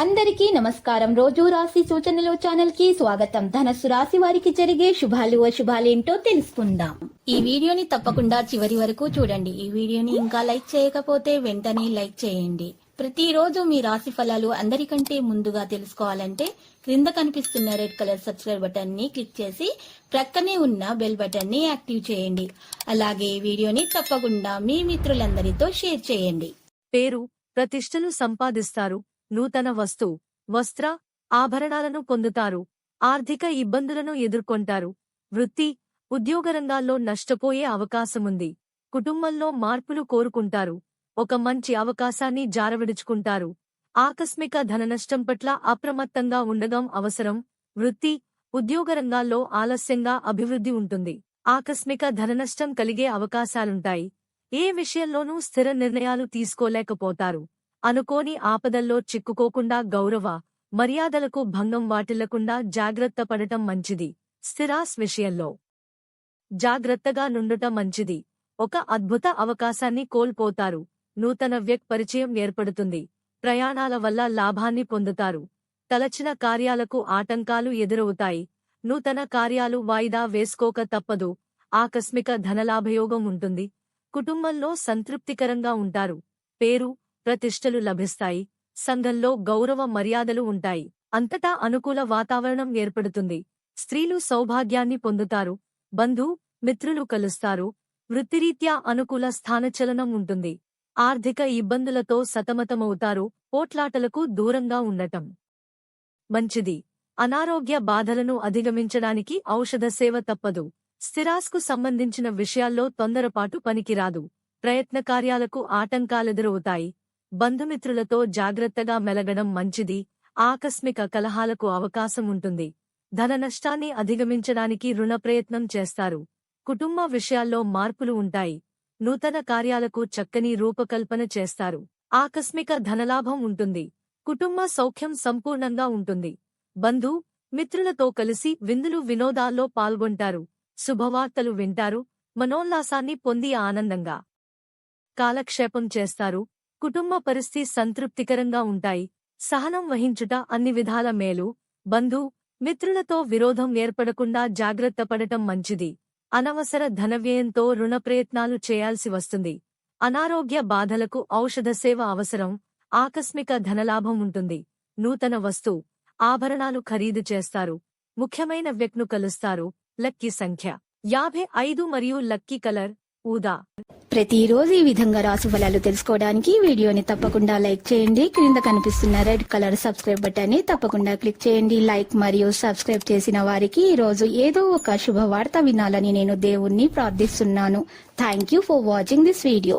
అందరికీ నమస్కారం. రోజు రాశి సూచనలు ఛానల్ కి స్వాగతం. ధనస్సు రాశి వారికి జరిగే శుభాలు అశుభాలేంటో తెలుసుకుందాం. ఈ వీడియోని తప్పకుండా చివరి వరకు చూడండి. ఈ వీడియోని ఇంకా లైక్ చేయకపోతే వెంటనే లైక్ చేయండి. ప్రతిరోజు మీ రాశి ఫలాలు అందరికంటే ముందుగా తెలుసుకోవాలంటే క్రింద కనిపిస్తున్న రెడ్ కలర్ సబ్స్క్రైబ్ బటన్ ని క్లిక్ చేసి ప్రక్కనే ఉన్న బెల్ బటన్ ని యాక్టివ్ చేయండి. అలాగే ఈ వీడియోని తప్పకుండా మీ మిత్రులందరితో షేర్ చేయండి. పేరు ప్రతిష్టలు సంపాదిస్తారు. నూతన వస్త్ర ఆభరణాలను పొందుతారు. ఆర్థిక ఇబ్బందులను ఎదుర్కొంటారు. వృత్తి ఉద్యోగ రంగాల్లో నష్టపోయే అవకాశముంది. కుటుంబంలో మార్పులు కోరుకుంటారు. ఒక మంచి అవకాశాన్ని జారవిడుచుకుంటారు. ఆకస్మిక ధననష్టం పట్ల అప్రమత్తంగా ఉండడం అవసరం. వృత్తి ఉద్యోగ రంగాల్లో ఆలస్యంగా అభివృద్ధి ఉంటుంది. ఆకస్మిక ధననష్టం కలిగే అవకాశాలుంటాయి. ఏ విషయంలోనూ స్థిర నిర్ణయాలు తీసుకోలేకపోతారు. అనుకోని ఆపదల్లో చిక్కుకోకుండా గౌరవ మర్యాదలకు భంగం వాటిల్లకుండా జాగ్రత్త పడటం మంచిది. స్థిరాస్ విషయంలో జాగ్రత్తగా నుండటం మంచిది. ఒక అద్భుత అవకాశాన్ని కోల్పోతారు. నూతన పరిచయం ఏర్పడుతుంది. ప్రయాణాల వల్ల లాభాన్ని పొందుతారు. తలచిన కార్యాలకు ఆటంకాలు ఎదురవుతాయి. నూతన కార్యాలు వాయిదా వేసుకోక తప్పదు. ఆకస్మిక ధనలాభయోగం ఉంటుంది. కుటుంబంలో సంతృప్తికరంగా ఉంటారు. పేరు ప్రతిష్టలు లభిస్తాయి. సంఘంలో గౌరవ మర్యాదలు ఉంటాయి. అంతటా అనుకూల వాతావరణం ఏర్పడుతుంది. స్త్రీలు సౌభాగ్యాన్ని పొందుతారు. మిత్రులు కలుస్తారు. వృత్తిరీత్యా అనుకూల స్థానచలనం ఉంటుంది. ఆర్థిక ఇబ్బందులతో సతమతమవుతారు. పోట్లాటలకు దూరంగా ఉండటం మంచిది. అనారోగ్య బాధలను అధిగమించడానికి ఔషధ సేవ తప్పదు. స్థిరాస్కు సంబంధించిన విషయాల్లో తొందరపాటు పనికిరాదు. ప్రయత్న కార్యాలకు ఆటంకాలెదురవుతాయి. బంధుమిత్రులతో జాగ్రత్తగా మెలగడం మంచిది. ఆకస్మిక కలహాలకు అవకాశం ఉంటుంది. ధన నష్టాన్ని అధిగమించడానికి రుణ ప్రయత్నం చేస్తారు. కుటుంబ విషయాల్లో మార్పులు ఉంటాయి. నూతన కార్యాలకు చక్కని రూపకల్పన చేస్తారు. ఆకస్మిక ధనలాభం ఉంటుంది. కుటుంబ సౌఖ్యం సంపూర్ణంగా ఉంటుంది. మిత్రులతో కలిసి విందులు వినోదాల్లో పాల్గొంటారు. శుభవార్తలు వింటారు. మనోల్లాసాన్ని పొంది ఆనందంగా కాలక్షేపం చేస్తారు. కుటుంబ పరిస్థితి సంతృప్తికరంగా ఉంటాయి. సహనం వహించుట అన్ని విధాల మేలు. మిత్రులతో విరోధం ఏర్పడకుండా జాగ్రత్త పడటం మంచిది. అనవసర ధనవ్యయంతో రుణ ప్రయత్నాలు చేయాల్సి వస్తుంది. అనారోగ్య బాధలకు ఔషధ సేవ అవసరం. ఆకస్మిక ధనలాభం ఉంటుంది. నూతన ఆభరణాలు ఖరీదు చేస్తారు. ముఖ్యమైన వ్యక్తిను కలుస్తారు. లక్కీ సంఖ్య 55 మరియు లక్కీ కలర్ ఊదా. ప్రతిరోజు ఈ విధంగా రాశి ఫలాలు తెలుసుకోవడానికి వీడియోని తప్పకుండా లైక్ చేయండి. క్రింద కనిపిస్తున్న రెడ్ కలర్ సబ్స్క్రైబ్ బటన్ ని తప్పకుండా క్లిక్ చేయండి. లైక్ మరియు సబ్స్క్రైబ్ చేసిన వారికి ఈ రోజు ఏదో ఒక శుభవార్త వినాలని నేను దేవుణ్ణి ప్రార్థిస్తున్నాను. Thank you for watching this video.